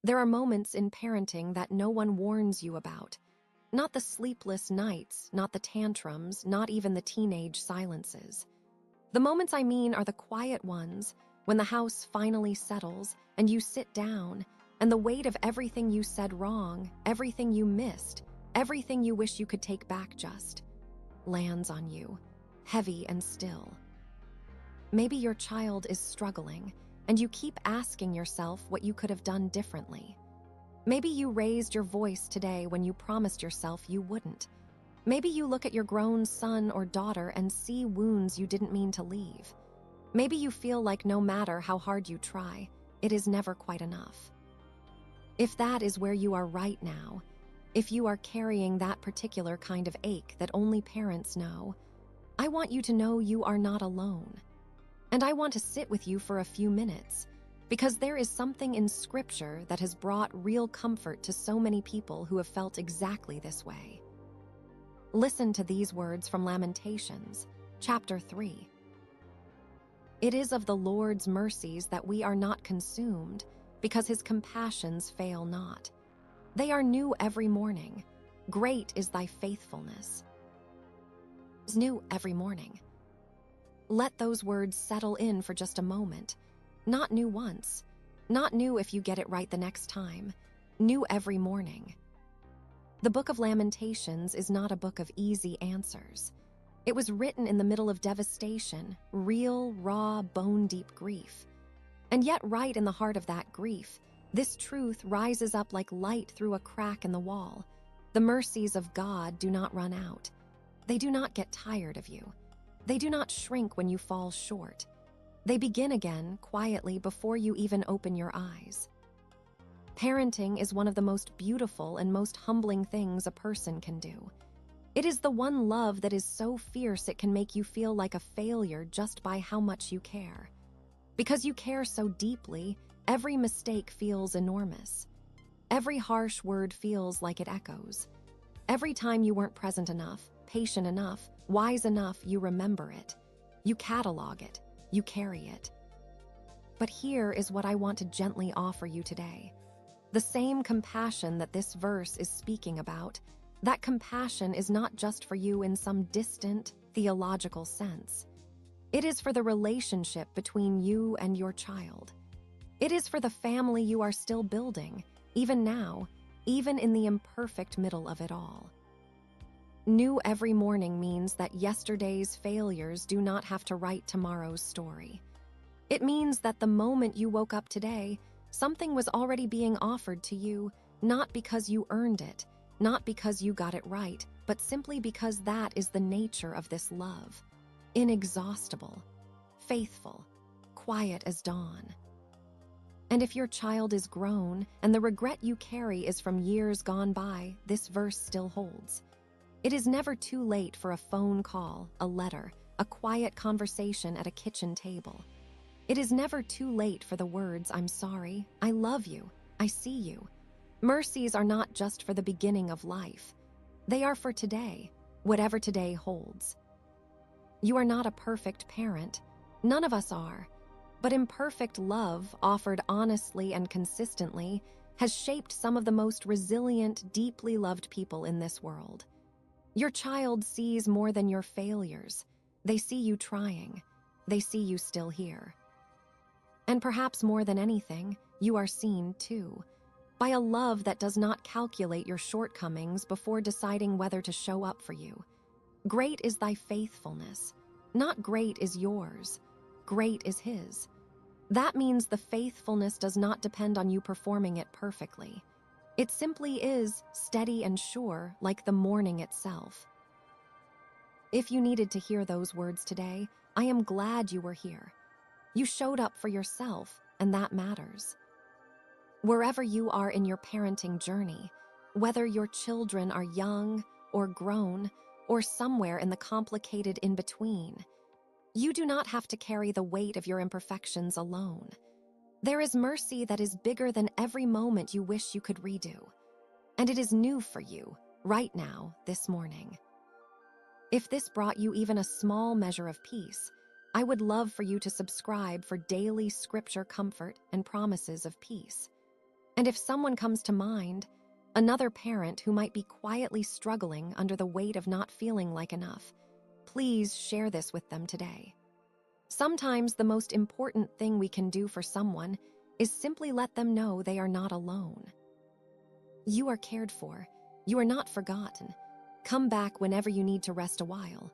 There are moments in parenting that no one warns you about. Not the sleepless nights, not the tantrums, not even the teenage silences. The moments I mean are the quiet ones, when the house finally settles and you sit down, and the weight of everything you said wrong, everything you missed, everything you wish you could take back just, lands on you, heavy and still. Maybe your child is struggling, and you keep asking yourself what you could have done differently. Maybe you raised your voice today when you promised yourself you wouldn't. Maybe you look at your grown son or daughter and see wounds you didn't mean to leave. Maybe you feel like no matter how hard you try, it is never quite enough. If that is where you are right now, if you are carrying that particular kind of ache that only parents know, I want you to know you are not alone. And I want to sit with you for a few minutes, because there is something in Scripture that has brought real comfort to so many people who have felt exactly this way. Listen to these words from Lamentations, chapter 3. It is of the Lord's mercies that we are not consumed, because his compassions fail not. They are new every morning. Great is thy faithfulness. It's new every morning. Let those words settle in for just a moment. Not new once. Not new if you get it right the next time. New every morning. The book of Lamentations is not a book of easy answers. It was written in the middle of devastation, real, raw, bone-deep grief. And yet right in the heart of that grief, this truth rises up like light through a crack in the wall. The mercies of God do not run out. They do not get tired of you. They do not shrink when you fall short. They begin again quietly before you even open your eyes. Parenting is one of the most beautiful and most humbling things a person can do. It is the one love that is so fierce it can make you feel like a failure just by how much you care. Because you care so deeply, every mistake feels enormous. Every harsh word feels like it echoes. Every time you weren't present enough, patient enough, wise enough, you remember it. You catalog it. You carry it. But here is what I want to gently offer you today. The same compassion that this verse is speaking about, that compassion is not just for you in some distant, theological sense. It is for the relationship between you and your child. It is for the family you are still building, even now, even in the imperfect middle of it all. New every morning means that yesterday's failures do not have to write tomorrow's story. It means that the moment you woke up today, something was already being offered to you, not because you earned it, not because you got it right, but simply because that is the nature of this love. Inexhaustible, faithful, quiet as dawn. And if your child is grown and the regret you carry is from years gone by, this verse still holds. It is never too late for a phone call, a letter, a quiet conversation at a kitchen table. It is never too late for the words, "I'm sorry, I love you, I see you." Mercies are not just for the beginning of life. They are for today, whatever today holds. You are not a perfect parent. None of us are. But imperfect love, offered honestly and consistently, has shaped some of the most resilient, deeply loved people in this world. Your child sees more than your failures. They see you trying. They see you still here. And perhaps more than anything, you are seen, too, by a love that does not calculate your shortcomings before deciding whether to show up for you. Great is thy faithfulness. Not great is yours. Great is his. That means the faithfulness does not depend on you performing it perfectly. It simply is steady and sure, like the morning itself. If you needed to hear those words today, I am glad you were here. You showed up for yourself, and that matters. Wherever you are in your parenting journey, whether your children are young or grown, or somewhere in the complicated in-between, you do not have to carry the weight of your imperfections alone. There is mercy that is bigger than every moment you wish you could redo. And it is new for you, right now, this morning. If this brought you even a small measure of peace, I would love for you to subscribe for daily scripture comfort and promises of peace. And if someone comes to mind, another parent who might be quietly struggling under the weight of not feeling like enough, please share this with them today. Sometimes the most important thing we can do for someone is simply let them know they are not alone. You are cared for. You are not forgotten. Come back whenever you need to rest a while.